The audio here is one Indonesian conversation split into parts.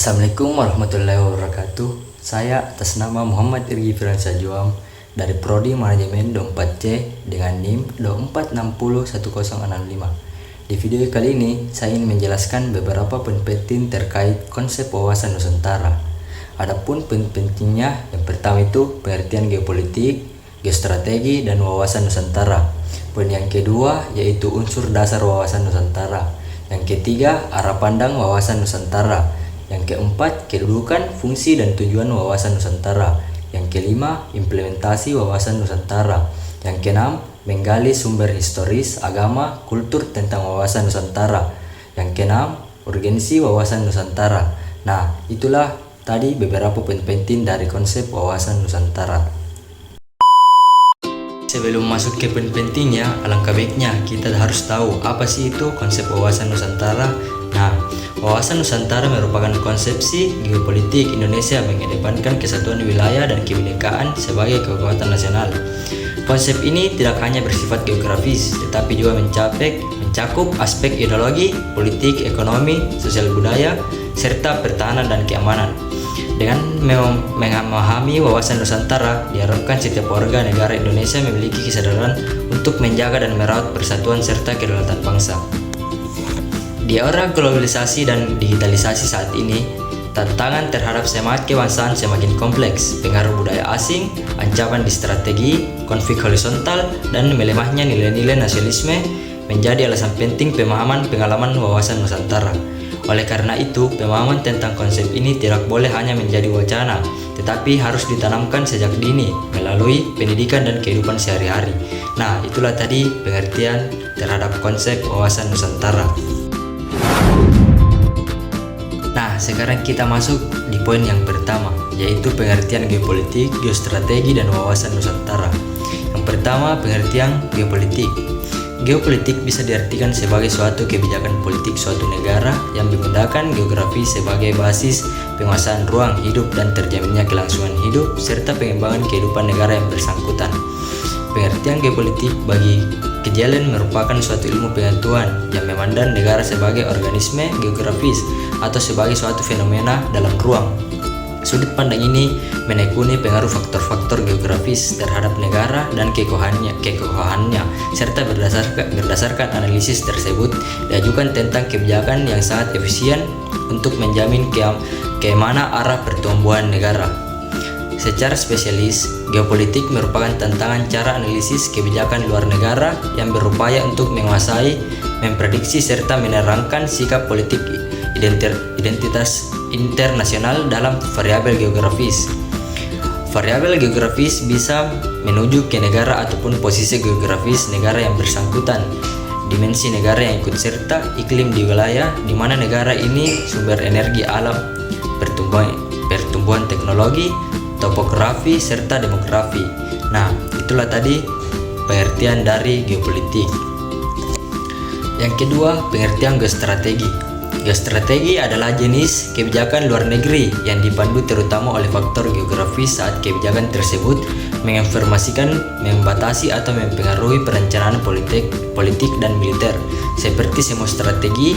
Assalamualaikum warahmatullahi wabarakatuh. Saya atas nama Muhammad Irgi Firmansyah Juam dari Prodi Manajemen 24C dengan NIM 24601065. Di video kali ini saya ingin menjelaskan beberapa poin penting terkait konsep wawasan Nusantara. Adapun poin pentingnya, yang pertama itu pengertian geopolitik, geostrategi, dan wawasan Nusantara. Poin yang kedua yaitu unsur dasar wawasan Nusantara. Yang ketiga, arah pandang wawasan Nusantara. Yang keempat, kedudukan, fungsi, dan tujuan wawasan Nusantara. Yang kelima, implementasi wawasan Nusantara. Yang keenam, menggali sumber historis, agama, kultur tentang wawasan Nusantara. Yang keenam, urgensi wawasan Nusantara. Nah, itulah tadi beberapa poin penting dari konsep wawasan Nusantara. Sebelum masuk ke poin pentingnya, alangkah baiknya kita harus tahu apa sih itu konsep wawasan Nusantara. Nah, wawasan Nusantara merupakan konsepsi geopolitik Indonesia mengedepankan kesatuan wilayah dan kebinekaan sebagai kekuatan nasional. Konsep ini tidak hanya bersifat geografis, tetapi juga mencakup aspek ideologi, politik, ekonomi, sosial budaya, serta pertahanan dan keamanan. Dengan memahami wawasan Nusantara, diharapkan setiap warga negara Indonesia memiliki kesadaran untuk menjaga dan merawat persatuan serta kedaulatan bangsa. Di era globalisasi dan digitalisasi saat ini, tantangan terhadap semangat kebangsaan semakin kompleks. Pengaruh budaya asing, ancaman di strategi, konflik horizontal, dan melemahnya nilai-nilai nasionalisme menjadi alasan penting pemahaman pengalaman wawasan Nusantara. Oleh karena itu, pemahaman tentang konsep ini tidak boleh hanya menjadi wacana, tetapi harus ditanamkan sejak dini melalui pendidikan dan kehidupan sehari-hari. Nah, itulah tadi pengertian terhadap konsep wawasan Nusantara. Nah, sekarang kita masuk di poin yang pertama, yaitu pengertian geopolitik, geostrategi, dan wawasan Nusantara. Yang pertama, pengertian geopolitik. Geopolitik bisa diartikan sebagai suatu kebijakan politik suatu negara yang menggunakan geografi sebagai basis penguasaan ruang hidup dan terjaminnya kelangsungan hidup serta pengembangan kehidupan negara yang bersangkutan. Pengertian geopolitik bagi Kejelen merupakan suatu ilmu pengetahuan yang memandang negara sebagai organisme geografis atau sebagai suatu fenomena dalam ruang. Sudut pandang ini menekuni pengaruh faktor-faktor geografis terhadap negara dan kekokohannya, serta berdasarkan analisis tersebut diajukan tentang kebijakan yang sangat efisien untuk menjamin kemana arah pertumbuhan negara. Secara spesialis, geopolitik merupakan tantangan cara analisis kebijakan luar negara yang berupaya untuk menguasai, memprediksi, serta menerangkan sikap politik identitas internasional dalam variabel geografis. Variabel geografis bisa menuju ke negara ataupun posisi geografis negara yang bersangkutan, dimensi negara yang ikut serta, iklim di wilayah di mana negara ini, sumber energi alam, pertumbuhan teknologi, topografi, serta demografi. Nah, itulah tadi pengertian dari geopolitik. Yang kedua, pengertian geostrategi. Geostrategi adalah jenis kebijakan luar negeri yang dipandu terutama oleh faktor geografis saat kebijakan tersebut menginformasikan, membatasi atau mempengaruhi perencanaan politik dan militer. Seperti semua strategi,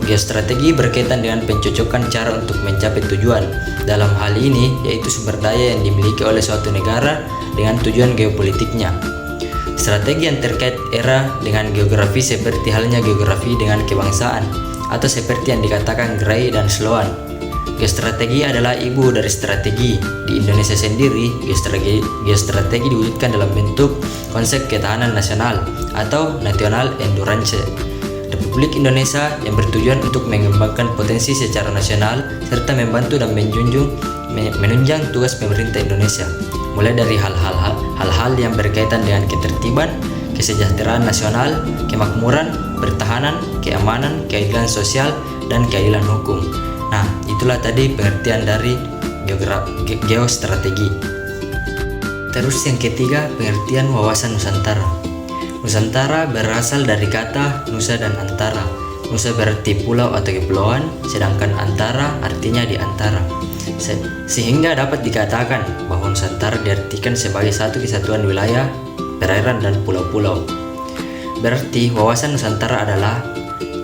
geostrategi berkaitan dengan pencocokan cara untuk mencapai tujuan. Dalam hal ini yaitu sumber daya yang dimiliki oleh suatu negara dengan tujuan geopolitiknya. Strategi yang terkait era dengan geografi seperti halnya geografi dengan kebangsaan, atau seperti yang dikatakan Gray dan Sloan. Geostrategi adalah ibu dari strategi. Di Indonesia sendiri, geostrategi diwujudkan dalam bentuk konsep ketahanan nasional atau national endurance. Republik Indonesia yang bertujuan untuk mengembangkan potensi secara nasional serta membantu dan menunjang tugas pemerintah Indonesia, mulai dari hal-hal yang berkaitan dengan ketertiban, kesejahteraan nasional, kemakmuran, pertahanan, keamanan, keadilan sosial, dan keadilan hukum. Nah, itulah tadi pengertian dari geostrategi. Terus yang ketiga, pengertian wawasan Nusantara. Nusantara berasal dari kata Nusa dan Antara. Nusa berarti pulau atau kepulauan, sedangkan Antara artinya di antara. Sehingga dapat dikatakan bahwa Nusantara diartikan sebagai satu kesatuan wilayah, perairan, dan pulau-pulau. Berarti wawasan Nusantara adalah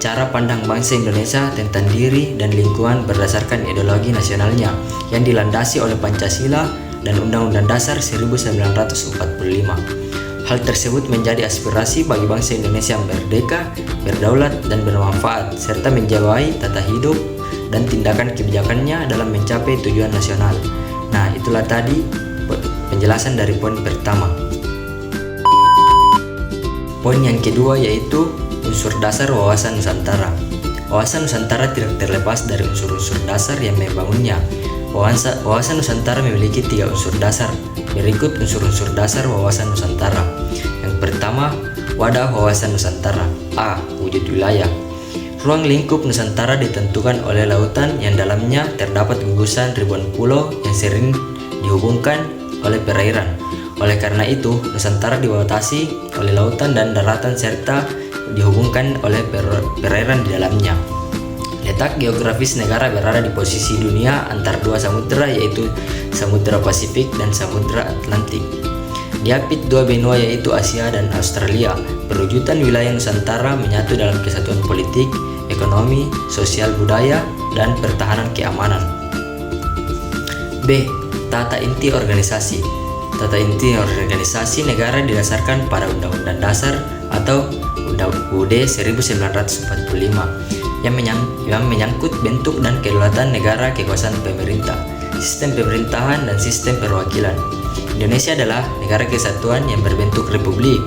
cara pandang bangsa Indonesia tentang diri dan lingkungan berdasarkan ideologi nasionalnya yang dilandasi oleh Pancasila dan Undang-Undang Dasar 1945. Hal tersebut menjadi aspirasi bagi bangsa Indonesia yang merdeka, berdaulat, dan bermanfaat, serta menjiwai tata hidup dan tindakan kebijakannya dalam mencapai tujuan nasional. Nah, itulah tadi penjelasan dari poin pertama. Poin yang kedua yaitu unsur dasar wawasan Nusantara. Wawasan Nusantara tidak terlepas dari unsur-unsur dasar yang membangunnya. Wawasan Nusantara memiliki 3 unsur dasar. Berikut unsur-unsur dasar wawasan Nusantara. Yang pertama, wadah wawasan Nusantara. A. Wujud wilayah. Ruang lingkup Nusantara ditentukan oleh lautan yang dalamnya terdapat gugusan ribuan pulau yang sering dihubungkan oleh perairan. Oleh karena itu, Nusantara dibatasi oleh lautan dan daratan serta dihubungkan oleh perairan di dalamnya. Letak geografis negara berada di posisi dunia antar 2 samudera, yaitu Samudra Pasifik dan Samudra Atlantik. Diapit 2 benua yaitu Asia dan Australia. Perwujudan wilayah Nusantara menyatu dalam kesatuan politik, ekonomi, sosial budaya, dan pertahanan keamanan. B. Tata inti organisasi. Tata inti organisasi negara didasarkan pada Undang-Undang Dasar atau UUD 1945 yang menyangkut bentuk dan kedaulatan negara, kekuasaan pemerintah, sistem pemerintahan, dan sistem perwakilan. Indonesia adalah negara kesatuan yang berbentuk republik.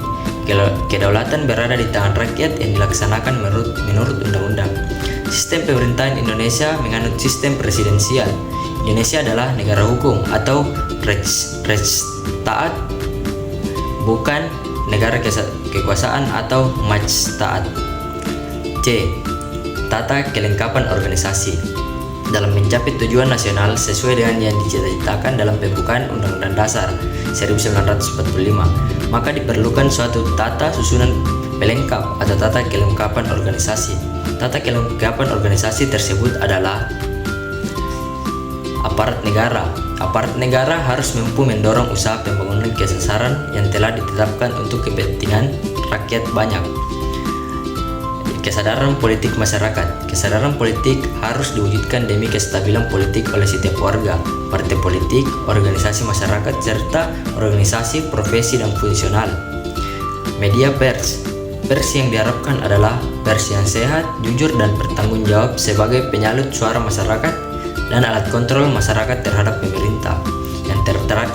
Kedaulatan berada di tangan rakyat yang dilaksanakan menurut undang-undang. Sistem pemerintahan Indonesia menganut sistem presidensial. Indonesia adalah negara hukum atau Rechtsstaat, bukan negara kekuasaan atau Majestaat. C. Tata kelengkapan organisasi. Dalam mencapai tujuan nasional sesuai dengan yang dicita-citakan dalam pembukaan Undang-Undang Dasar 1945, maka diperlukan suatu tata susunan pelengkap atau tata kelengkapan organisasi. Tata kelengkapan organisasi tersebut adalah aparat negara. Aparat negara harus mampu mendorong usaha pembangunan kesesaran yang telah ditetapkan untuk kepentingan rakyat banyak. Kesadaran politik masyarakat. Kesadaran politik harus diwujudkan demi kestabilan politik oleh setiap warga, partai politik, organisasi masyarakat, serta organisasi, profesi, dan fungsional. Media pers. Pers yang diharapkan adalah pers yang sehat, jujur, dan bertanggung jawab sebagai penyalut suara masyarakat dan alat kontrol masyarakat terhadap pemerintah.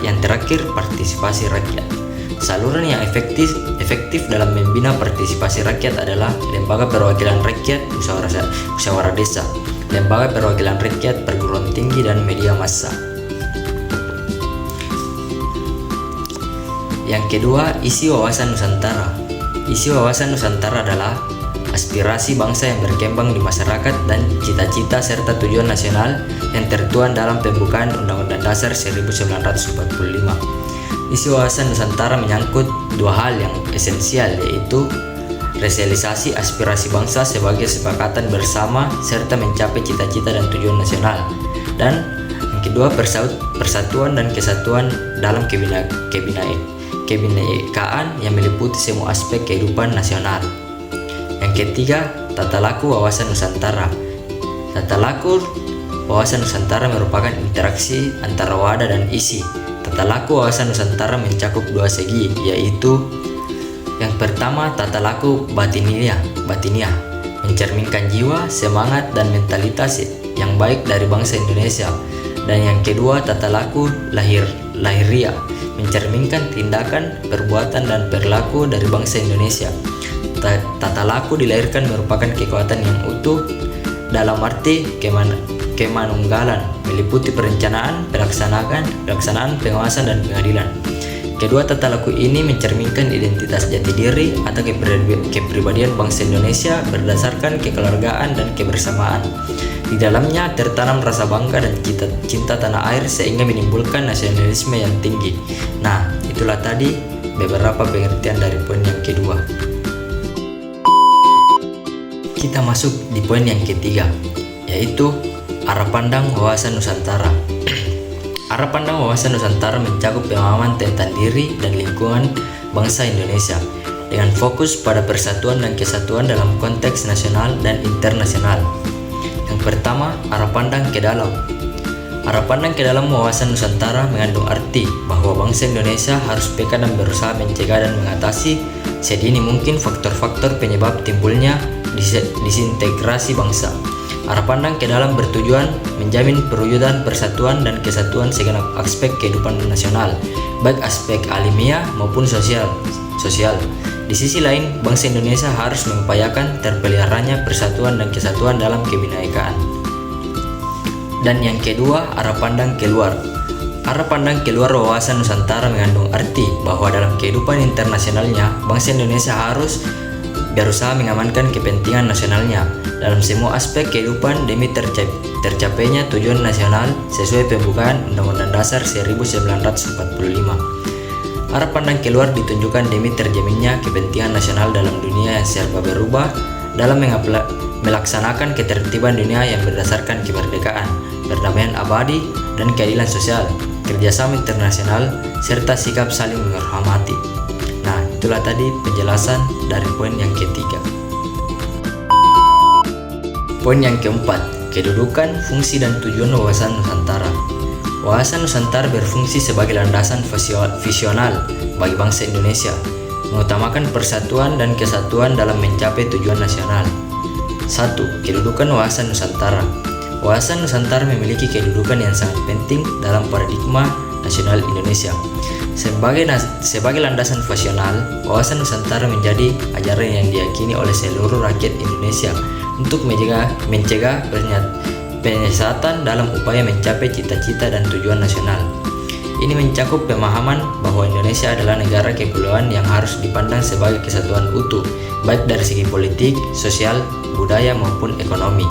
Yang terakhir, partisipasi rakyat. Saluran yang efektif dalam membina partisipasi rakyat adalah lembaga perwakilan rakyat, musyawarah desa, lembaga perwakilan rakyat, perguruan tinggi, dan media massa. Yang kedua, isi wawasan Nusantara. Isi wawasan Nusantara adalah aspirasi bangsa yang berkembang di masyarakat dan cita-cita serta tujuan nasional yang tertuang dalam pembukaan Undang-Undang Dasar 1945. Isi wawasan Nusantara menyangkut 2 hal yang esensial, yaitu resosialisasi aspirasi bangsa sebagai kesepakatan bersama serta mencapai cita-cita dan tujuan nasional. Dan yang kedua, persatuan dan kesatuan dalam kebinekaan yang meliputi semua aspek kehidupan nasional. Yang ketiga, tata laku wawasan Nusantara. Tata laku wawasan Nusantara merupakan interaksi antara wadah dan isi. Tata laku wawasan Nusantara mencakup 2 segi, yaitu yang pertama, tata laku batiniah, mencerminkan jiwa, semangat, dan mentalitas yang baik dari bangsa Indonesia. Dan yang kedua, tata laku lahiriah, mencerminkan tindakan, perbuatan, dan perilaku dari bangsa Indonesia. Tata laku dilahirkan merupakan kekuatan yang utuh dalam arti kemanunggalan, meliputi perencanaan, pelaksanaan, pengawasan, dan pengadilan. Kedua tata laku ini mencerminkan identitas jati diri atau kepribadian bangsa Indonesia berdasarkan kekeluargaan dan kebersamaan. Di dalamnya tertanam rasa bangga dan cinta tanah air sehingga menimbulkan nasionalisme yang tinggi. Nah, itulah tadi beberapa pengertian dari poin yang kedua. Kita masuk di poin yang ketiga, yaitu arah pandang wawasan Nusantara. Arah pandang wawasan Nusantara mencakup pemahaman tentang diri dan lingkungan bangsa Indonesia. dengan fokus pada persatuan dan kesatuan dalam konteks nasional dan internasional. Yang pertama, arah pandang ke dalam. Arah pandang ke dalam wawasan Nusantara mengandung arti bahwa bangsa Indonesia harus peka dan berusaha mencegah dan mengatasi sedini mungkin faktor-faktor penyebab timbulnya disintegrasi bangsa. Arah pandang ke dalam bertujuan menjamin perwujudan persatuan dan kesatuan segenap aspek kehidupan nasional, baik aspek alamiah maupun sosial. Di sisi lain, bangsa Indonesia harus mengupayakan terpeliharanya persatuan dan kesatuan dalam kebinekaan. Dan yang kedua, arah pandang keluar. Arah pandang keluar wawasan Nusantara mengandung arti bahwa dalam kehidupan internasionalnya, bangsa Indonesia harus berusaha mengamankan kepentingan nasionalnya dalam semua aspek kehidupan demi tercapainya tujuan nasional sesuai pembukaan Undang-Undang Dasar 1945. Arah pandang keluar ditunjukkan demi terjaminnya kepentingan nasional dalam dunia yang serba berubah dalam melaksanakan ketertiban dunia yang berdasarkan kemerdekaan, perdamaian abadi, dan keadilan sosial, kerjasama internasional, serta sikap saling menghormati. Nah, itulah tadi penjelasan dari poin yang ketiga. Poin yang keempat, kedudukan, fungsi, dan tujuan wawasan Nusantara. Wawasan Nusantara berfungsi sebagai landasan visional bagi bangsa Indonesia, mengutamakan persatuan dan kesatuan dalam mencapai tujuan nasional. 1. Kedudukan wawasan Nusantara. Wawasan Nusantara memiliki kedudukan yang sangat penting dalam paradigma nasional Indonesia. Sebagai landasan visional, wawasan Nusantara menjadi ajaran yang diyakini oleh seluruh rakyat Indonesia untuk mencegah penyesatan dalam upaya mencapai cita-cita dan tujuan nasional. Ini mencakup pemahaman bahwa Indonesia adalah negara kepulauan yang harus dipandang sebagai kesatuan utuh, baik dari segi politik, sosial, budaya maupun ekonomi.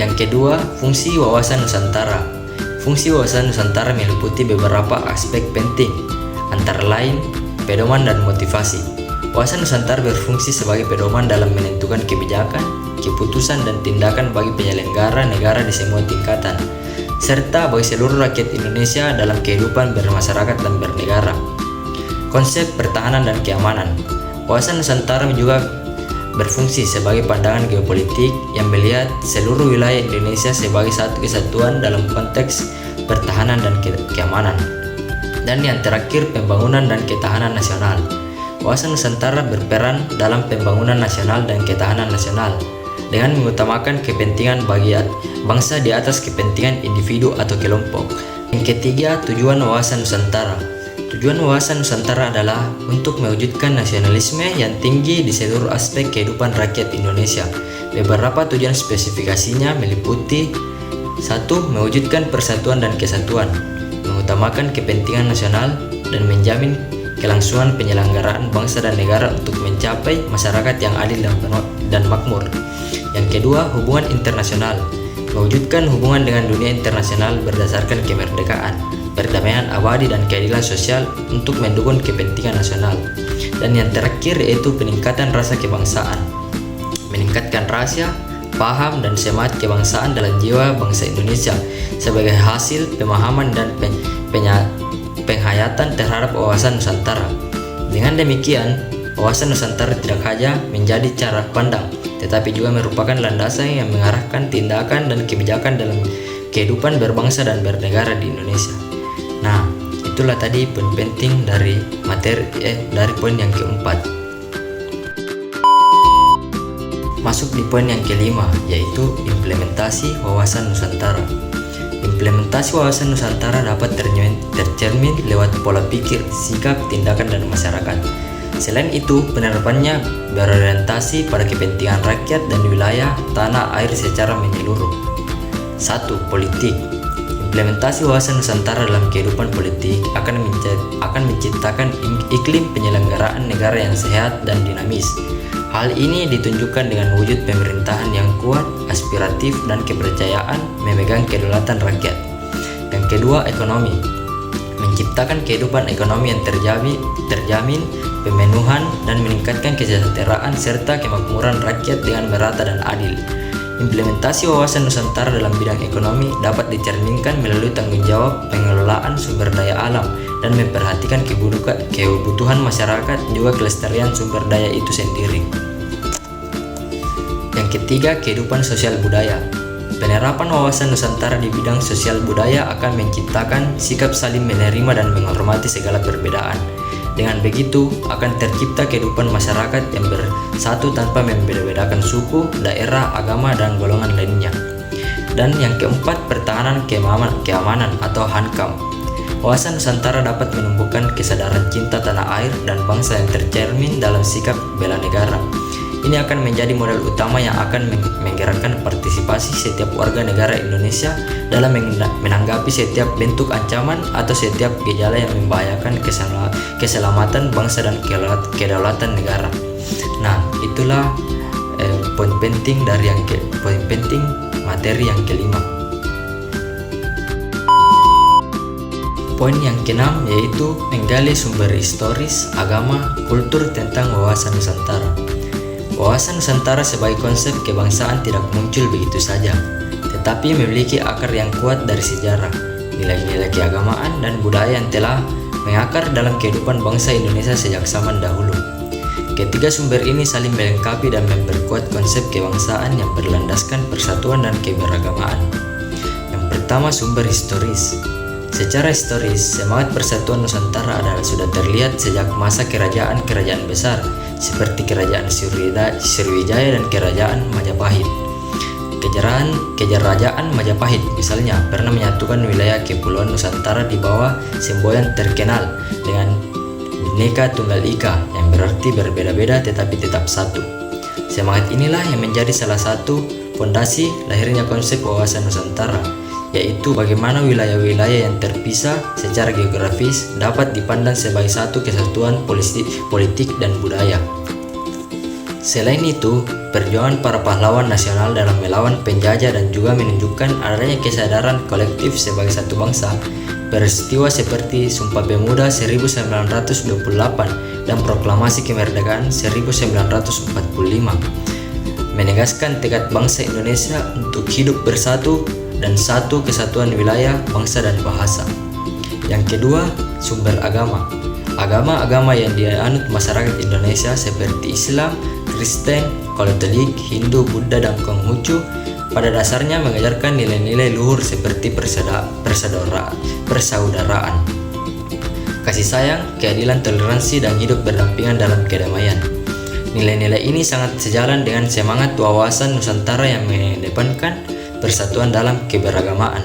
Yang kedua, fungsi wawasan Nusantara. Fungsi wawasan Nusantara meliputi beberapa aspek penting, antara lain pedoman dan motivasi. Wawasan Nusantara berfungsi sebagai pedoman dalam menentukan kebijakan, keputusan, dan tindakan bagi penyelenggara negara di semua tingkatan, serta bagi seluruh rakyat Indonesia dalam kehidupan bermasyarakat dan bernegara. Konsep pertahanan dan keamanan. Wawasan Nusantara juga berfungsi sebagai pandangan geopolitik yang melihat seluruh wilayah Indonesia sebagai satu kesatuan dalam konteks pertahanan dan keamanan. Dan yang terakhir, pembangunan dan ketahanan nasional. Wawasan Nusantara berperan dalam pembangunan nasional dan ketahanan nasional dengan mengutamakan kepentingan bagi bangsa di atas kepentingan individu atau kelompok. Yang ketiga, tujuan wawasan Nusantara. Tujuan wawasan Nusantara adalah untuk mewujudkan nasionalisme yang tinggi di seluruh aspek kehidupan rakyat Indonesia. Beberapa tujuan spesifikasinya meliputi 1. Mewujudkan persatuan dan kesatuan, mengutamakan kepentingan nasional, dan menjamin kelangsungan penyelenggaraan bangsa dan negara untuk mencapai masyarakat yang adil dan makmur. Yang kedua, hubungan internasional, mewujudkan hubungan dengan dunia internasional berdasarkan kemerdekaan, perdamaian abadi, dan keadilan sosial untuk mendukung kepentingan nasional. Dan yang terakhir yaitu peningkatan rasa kebangsaan, meningkatkan rasa, paham, dan semangat kebangsaan dalam jiwa bangsa Indonesia sebagai hasil pemahaman dan penghayatan terhadap wawasan Nusantara. Dengan demikian, wawasan Nusantara tidak hanya menjadi cara pandang, tetapi juga merupakan landasan yang mengarahkan tindakan dan kebijakan dalam kehidupan berbangsa dan bernegara di Indonesia. Nah, itulah tadi poin penting dari dari poin yang keempat. Masuk di poin yang kelima, yaitu implementasi wawasan Nusantara. Implementasi wawasan Nusantara dapat tercermin lewat pola pikir, sikap, tindakan, dan masyarakat. Selain itu, penerapannya berorientasi pada kepentingan rakyat dan wilayah tanah air secara menyeluruh. 1. Politik. Implementasi wawasan Nusantara dalam kehidupan politik akan menciptakan iklim penyelenggaraan negara yang sehat dan dinamis. Hal ini ditunjukkan dengan wujud pemerintahan yang kuat, aspiratif, dan kepercayaan memegang kedaulatan rakyat. Yang kedua, ekonomi. Menciptakan kehidupan ekonomi yang terjamin, pemenuhan, dan meningkatkan kesejahteraan serta kemakmuran rakyat dengan merata dan adil. Implementasi wawasan Nusantara dalam bidang ekonomi dapat dicerminkan melalui tanggung jawab pengelolaan sumber daya alam dan memperhatikan kebutuhan masyarakat juga kelestarian sumber daya itu sendiri. Yang ketiga, kehidupan sosial budaya. Penerapan wawasan Nusantara di bidang sosial budaya akan menciptakan sikap saling menerima dan menghormati segala perbedaan. Dengan begitu, akan tercipta kehidupan masyarakat yang bersatu tanpa membeda-bedakan suku, daerah, agama, dan golongan lainnya. Dan yang keempat, pertahanan keamanan atau HANKAM. Wawasan Nusantara dapat menumbuhkan kesadaran cinta tanah air dan bangsa yang tercermin dalam sikap bela negara. Ini akan menjadi modal utama yang akan menggerakkan partisipasi setiap warga negara Indonesia dalam menanggapi setiap bentuk ancaman atau setiap gejala yang membahayakan keselamatan bangsa dan kedaulatan negara. Nah, itulah poin penting materi yang kelima. Poin yang keenam yaitu menggali sumber historis, agama, kultur tentang wawasan Nusantara. Wawasan Nusantara sebagai konsep kebangsaan tidak muncul begitu saja, tetapi memiliki akar yang kuat dari sejarah, nilai-nilai keagamaan, dan budaya yang telah mengakar dalam kehidupan bangsa Indonesia sejak zaman dahulu. Ketiga sumber ini saling melengkapi dan memperkuat konsep kebangsaan yang berlandaskan persatuan dan keberagamaan. Yang pertama, sumber historis. Secara historis, semangat persatuan Nusantara sudah terlihat sejak masa kerajaan-kerajaan besar seperti Kerajaan Sriwijaya dan Kerajaan Majapahit. Kerajaan Majapahit misalnya pernah menyatukan wilayah Kepulauan Nusantara di bawah semboyan terkenal dengan Bhinneka Tunggal Ika, yang berarti berbeda-beda tetapi tetap satu. Semangat inilah yang menjadi salah satu fondasi lahirnya konsep wawasan Nusantara, yaitu bagaimana wilayah-wilayah yang terpisah secara geografis dapat dipandang sebagai satu kesatuan politik dan budaya. Selain itu, perjuangan para pahlawan nasional dalam melawan penjajah dan juga menunjukkan adanya kesadaran kolektif sebagai satu bangsa. Peristiwa seperti Sumpah Pemuda 1928 dan Proklamasi Kemerdekaan 1945 menegaskan tekad bangsa Indonesia untuk hidup bersatu dan satu kesatuan wilayah, bangsa, dan bahasa. Yang kedua, sumber agama. Agama-agama yang dianut masyarakat Indonesia seperti Islam, Kristen, Katolik, Hindu, Buddha, dan Konghucu pada dasarnya mengajarkan nilai-nilai luhur seperti persaudaraan, kasih sayang, keadilan, toleransi, dan hidup berdampingan dalam kedamaian. Nilai-nilai ini sangat sejalan dengan semangat wawasan Nusantara yang mengedepankan persatuan dalam keberagamaan.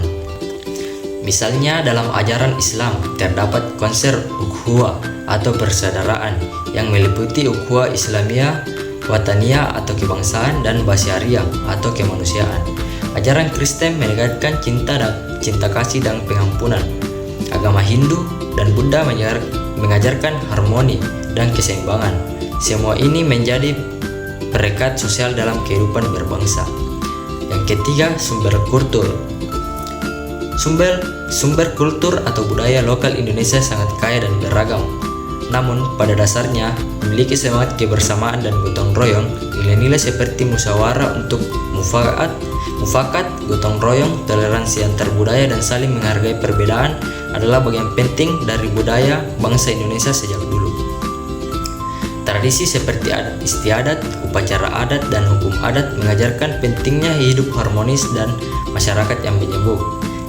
Misalnya dalam ajaran Islam terdapat konsep ukhuwah atau persaudaraan yang meliputi ukhuwah Islamiyah, Wataniyah atau kebangsaan, dan Basyariah atau kemanusiaan. Ajaran Kristen menekankan cinta kasih dan pengampunan. Agama Hindu dan Buddha mengajarkan harmoni dan keseimbangan. Semua ini menjadi perekat sosial dalam kehidupan berbangsa. Yang ketiga, sumber kultur. Sumber kultur atau budaya lokal Indonesia sangat kaya dan beragam. Namun pada dasarnya memiliki semangat kebersamaan dan gotong royong. Nilai-nilai seperti musyawarah untuk mufakat, gotong royong, toleransi antar budaya, dan saling menghargai perbedaan adalah bagian penting dari budaya bangsa Indonesia sejak dulu. Tradisi seperti adat istiadat, upacara adat, dan hukum adat mengajarkan pentingnya hidup harmonis dan masyarakat yang menyebut.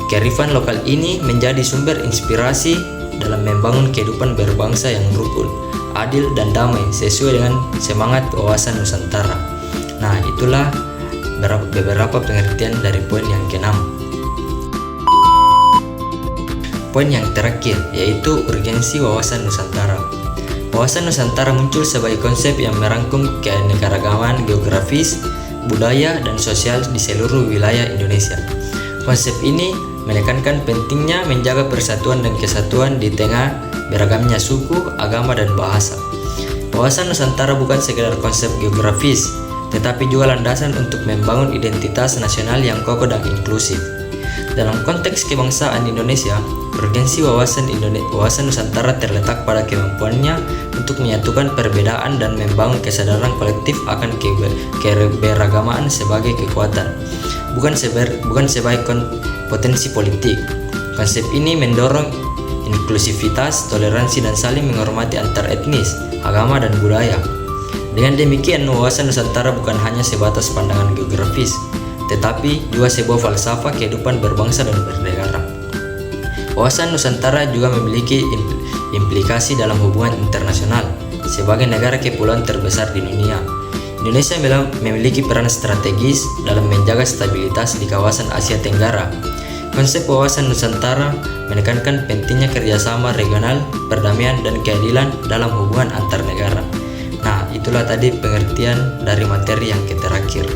Kearifan lokal ini menjadi sumber inspirasi dalam membangun kehidupan berbangsa yang rukun, adil, dan damai sesuai dengan semangat wawasan Nusantara. Nah, itulah beberapa pengertian dari poin yang keenam. Poin yang terakhir yaitu urgensi wawasan Nusantara. Wawasan Nusantara muncul sebagai konsep yang merangkum keanekaragaman geografis, budaya, dan sosial di seluruh wilayah Indonesia. Konsep ini menekankan pentingnya menjaga persatuan dan kesatuan di tengah beragamnya suku, agama, dan bahasa. Wawasan Nusantara bukan sekedar konsep geografis, tetapi juga landasan untuk membangun identitas nasional yang kokoh dan inklusif. Dalam konteks kebangsaan Indonesia, urgensi wawasan Nusantara terletak pada kemampuannya untuk menyatukan perbedaan dan membangun kesadaran kolektif akan keberagaman sebagai kekuatan, bukan sebagai potensi politik. Konsep ini mendorong inklusivitas, toleransi, dan saling menghormati antar etnis, agama, dan budaya. Dengan demikian, wawasan Nusantara bukan hanya sebatas pandangan geografis, tetapi juga sebuah falsafah kehidupan berbangsa dan bernegara. Wawasan Nusantara juga memiliki implikasi dalam hubungan internasional. Sebagai negara kepulauan terbesar di dunia, Indonesia memiliki peran strategis dalam menjaga stabilitas di kawasan Asia Tenggara. Konsep wawasan Nusantara menekankan pentingnya kerjasama regional, perdamaian, dan keadilan dalam hubungan antar negara. Nah, itulah tadi pengertian dari materi yang terakhir.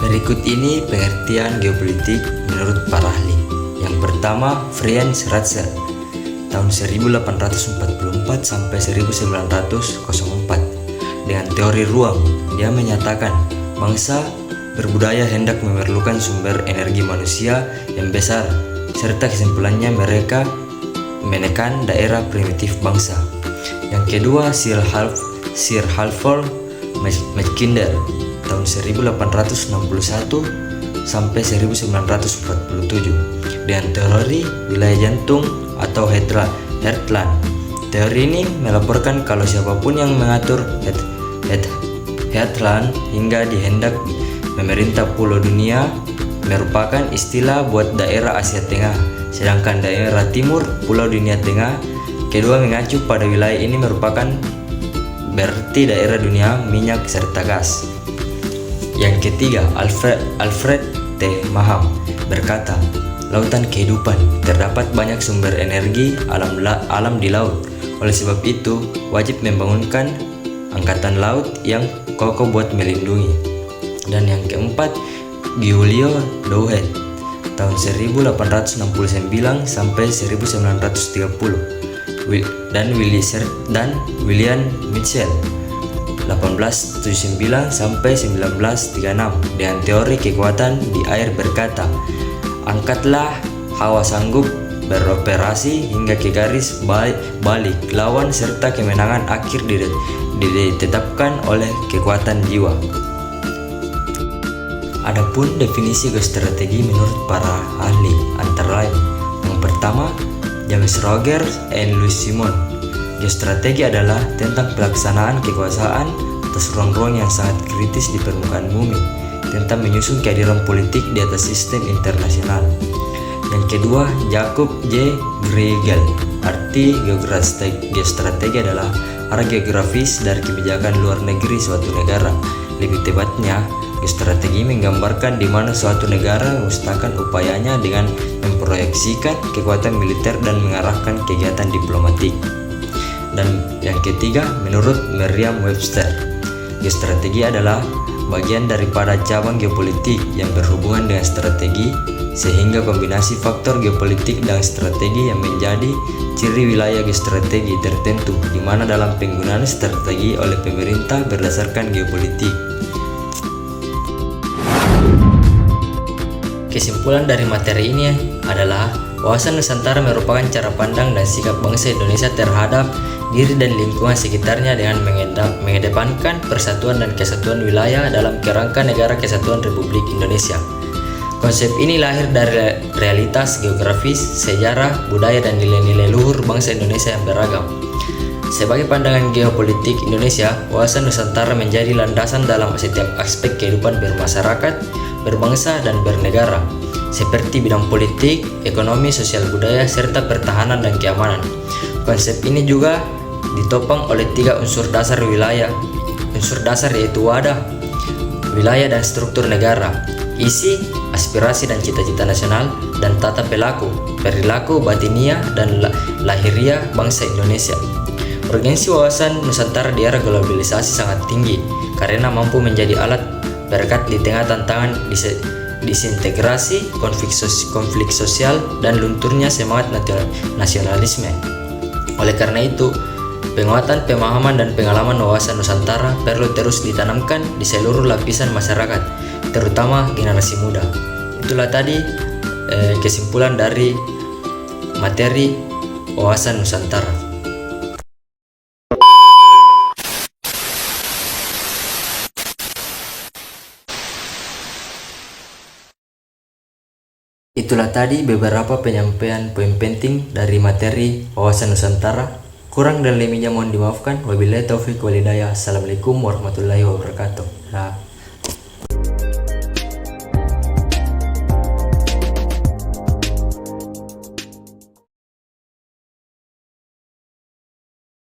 Berikut ini pengertian geopolitik menurut para ahli. Yang pertama, Friedrich Ratzel tahun 1844 sampai 1904 dengan teori ruang. Dia menyatakan bangsa berbudaya hendak memerlukan sumber energi manusia yang besar, serta kesimpulannya mereka menekan daerah primitif bangsa. Yang kedua, Sir Halford Mackinder tahun 1861 sampai 1947 dengan teori wilayah jantung atau Heartland. Teori ini melaporkan kalau siapapun yang mengatur Heartland hingga dihendak memerintah pulau dunia merupakan istilah buat daerah Asia Tengah, sedangkan daerah timur pulau dunia tengah kedua mengacu pada wilayah ini merupakan berarti daerah dunia minyak serta gas. Yang ketiga, Alfred T. Maham berkata, lautan kehidupan, terdapat banyak sumber energi alam di laut. Oleh sebab itu, wajib membangunkan angkatan laut yang kokoh buat melindungi. Dan yang keempat, Giulio Douhet tahun 1869 sampai 1930 dan William Mitchell 1879 sampai 1936 dengan teori kekuatan di air berkata, angkatlah hawa sanggup beroperasi hingga ke garis balik lawan serta kemenangan akhir ditetapkan oleh kekuatan jiwa. Adapun definisi geostrategi menurut para ahli antara lain, yang pertama, James Rogers and Louis Simon. Geostrategi adalah tentang pelaksanaan kekuasaan atas ruang-ruang yang sangat kritis di permukaan bumi, tentang menyusun kehadiran politik di atas sistem internasional. Yang kedua, Jacob J. Greigel. Arti geostrategi adalah arah geografis dari kebijakan luar negeri suatu negara. Lebih tepatnya, geostrategi menggambarkan di mana suatu negara mengusahakan upayanya dengan memproyeksikan kekuatan militer dan mengarahkan kegiatan diplomatik. Dan yang ketiga, menurut Merriam-Webster, geostrategi adalah bagian daripada cabang geopolitik yang berhubungan dengan strategi, sehingga kombinasi faktor geopolitik dan strategi yang menjadi ciri wilayah geostrategi tertentu, di mana dalam penggunaan strategi oleh pemerintah berdasarkan geopolitik. Kesimpulan dari materi ini adalah wawasan Nusantara merupakan cara pandang dan sikap bangsa Indonesia terhadap diri dan lingkungan sekitarnya dengan mengedepankan persatuan dan kesatuan wilayah dalam kerangka Negara Kesatuan Republik Indonesia. Konsep ini lahir dari realitas geografis, sejarah, budaya, dan nilai-nilai luhur bangsa Indonesia yang beragam. Sebagai pandangan geopolitik Indonesia, wawasan Nusantara menjadi landasan dalam setiap aspek kehidupan bermasyarakat, berbangsa, dan bernegara, seperti bidang politik, ekonomi, sosial budaya, serta pertahanan dan keamanan. Konsep ini juga ditopang oleh 3 unsur dasar wilayah. Unsur dasar yaitu wadah, wilayah, dan struktur negara, isi, aspirasi dan cita-cita nasional, dan tata perilaku batiniah dan lahiriah bangsa Indonesia. Urgensi wawasan Nusantara di era globalisasi sangat tinggi karena mampu menjadi alat berkat di tengah tantangan disintegrasi, konflik sosial, dan lunturnya semangat nasionalisme. Oleh karena itu, penguatan pemahaman dan pengalaman wawasan Nusantara perlu terus ditanamkan di seluruh lapisan masyarakat, terutama generasi muda. Itulah tadi kesimpulan dari materi wawasan Nusantara. Itulah tadi beberapa penyampaian poin penting dari materi wawasan Nusantara. Kurang dan lebihnya mohon dimaafkan. Wabillahi taufiq walhidayah. Assalamualaikum warahmatullahi wabarakatuh.